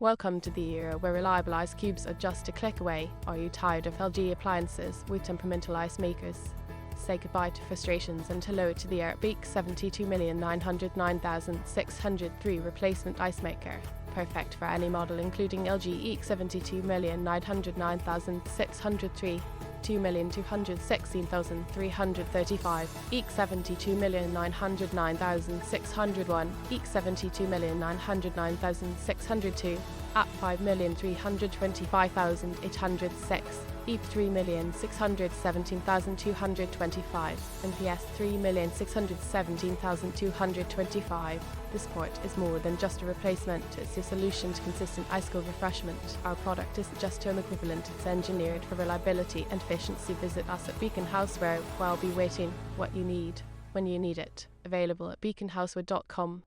Welcome to the era where reliable ice cubes are just a click away. Are you tired of LG appliances with temperamental ice makers? Say goodbye to frustrations and hello to the ERP72909603 replacement ice maker. Perfect for any model including LG EEC72909603, 2,216,335, EEC72909601, EEC72909602, at 5,325,806, EEC 3,617,225, NPS 3,617,225. This port is more than just a replacement, it's a solution to consistent ice cold refreshment. Our product isn't just OEM-equivalent, it's engineered for reliability and efficiency. Visit us at Beacon Houseware while be waiting what you need when you need it. Available at beaconhouseware.com.